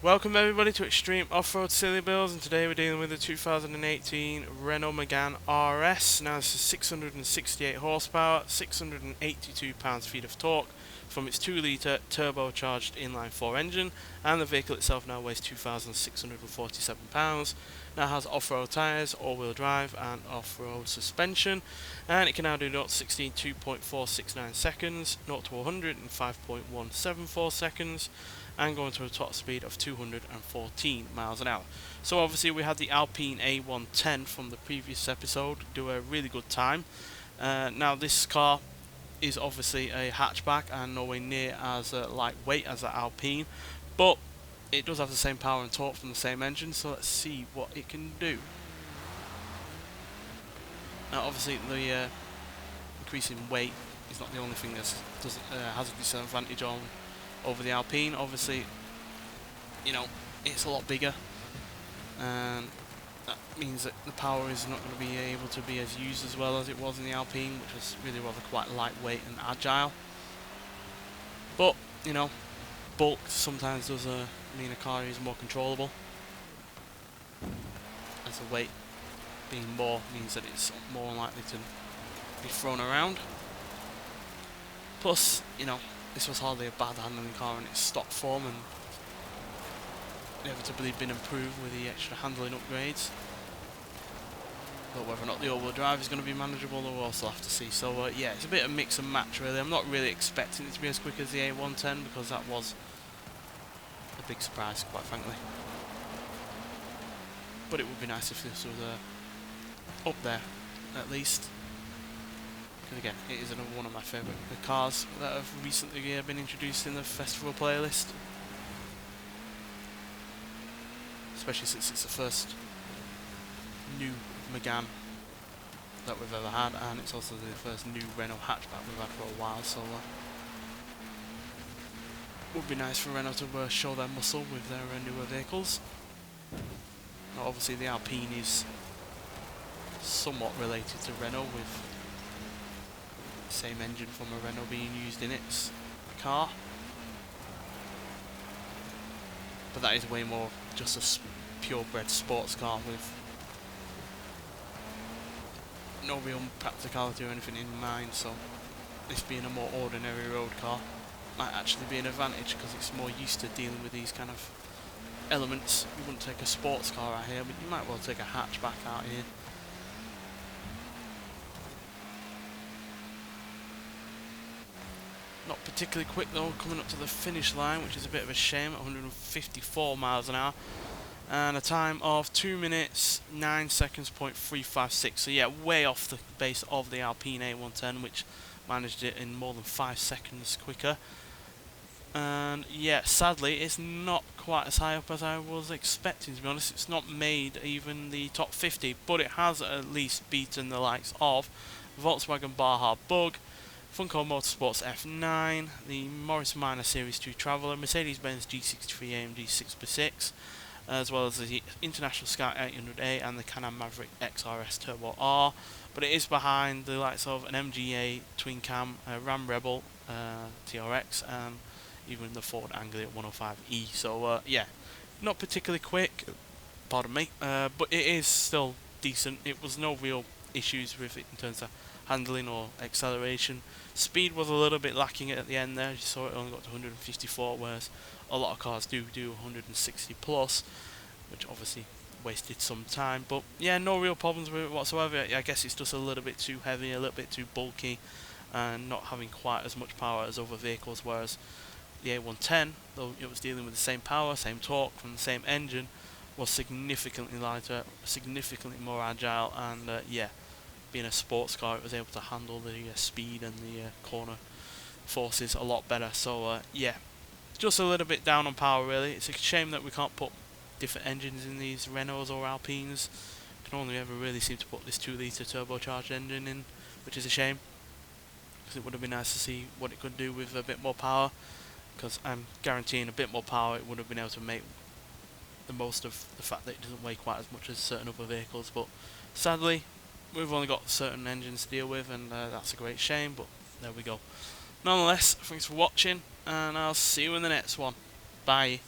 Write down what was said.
Welcome everybody to Extreme Off-Road Silly Bills, and today we're dealing with the 2018 Renault Mégane RS. Now this is 668 horsepower, 682 pounds-feet of torque from its 2-litre turbocharged inline-4 engine, and the vehicle itself now weighs 2,647 pounds. Now has off-road tyres, all-wheel drive and off-road suspension, and it can now do 0 to 60 in 2.469 seconds, 0 to 100 in 5.174 seconds, and going to a top speed of 214 miles an hour. So obviously we had the Alpine A110 from the previous episode do a really good time. Now this car is obviously a hatchback and nowhere near as lightweight as the Alpine, but it does have the same power and torque from the same engine, so let's see what it can do. Now obviously the increase in weight is not the only thing that has a disadvantage on over the Alpine. Obviously, you know, it's a lot bigger, and that means that the power is not going to be able to be as used as well as it was in the Alpine, which was really rather quite lightweight and agile. But, you know, bulk sometimes does mean a car is more controllable, as the weight being more means that it's more likely to be thrown around. Plus, you know, this was hardly a bad handling car in its stock form, and inevitably been improved with the extra handling upgrades. But whether or not the all-wheel drive is going to be manageable, we'll also have to see. So yeah, it's a bit of mix and match really. I'm not really expecting it to be as quick as the A110 because that was a big surprise, quite frankly. But it would be nice if this was up there, at least. And again, it is one of my favourite cars that have recently been introduced in the festival playlist. Especially since it's the first new Mégane that we've ever had, and it's also the first new Renault hatchback we've had for a while, so would be nice for Renault to show their muscle with their newer vehicles. Now, obviously the Alpine is somewhat related to Renault, with same engine from a Renault being used in its car, but that is way more just a purebred sports car with no real practicality or anything in mind. So this being a more ordinary road car might actually be an advantage because it's more used to dealing with these kind of elements. You wouldn't take a sports car out here, but you might well take a hatchback out here. Not particularly quick though, coming up to the finish line, which is a bit of a shame, at 154 miles an hour. And a time of 2 minutes 9 seconds .356. So yeah, way off the base of the Alpine A110, which managed it in more than 5 seconds quicker. And yeah, sadly it's not quite as high up as I was expecting, to be honest. It's not made even the top 50, but it has at least beaten the likes of Volkswagen Bug, Funko Motorsports F9, the Morris Minor Series 2 Traveller, Mercedes-Benz G63 AMG 6x6, as well as the International Scout 800A and the Can-Am Maverick XRS Turbo R. But it is behind the likes of an MGA Twin Cam, Ram Rebel TRX, and even the Ford Anglia 105E. So yeah, not particularly quick, pardon me, but it is still decent. It was no real issues with it in terms of handling or acceleration. Speed was a little bit lacking at the end there. You saw it only got to 154, whereas a lot of cars do 160 plus, which obviously wasted some time. But yeah, no real problems with it whatsoever. I guess it's just a little bit too heavy, a little bit too bulky, and not having quite as much power as other vehicles, whereas the A110, though it was dealing with the same power, same torque from the same engine, was significantly lighter, significantly more agile, and yeah, being a sports car, it was able to handle the speed and the corner forces a lot better. So yeah, just a little bit down on power really. It's a shame that we can't put different engines in these Renaults or Alpines. Can only ever really seem to put this 2-litre turbocharged engine in, which is a shame, because it would have been nice to see what it could do with a bit more power, because I'm guaranteeing a bit more power it would have been able to make the most of the fact that it doesn't weigh quite as much as certain other vehicles. But sadly, we've only got certain engines to deal with, and that's a great shame, but there we go. Nonetheless, thanks for watching, and I'll see you in the next one. Bye.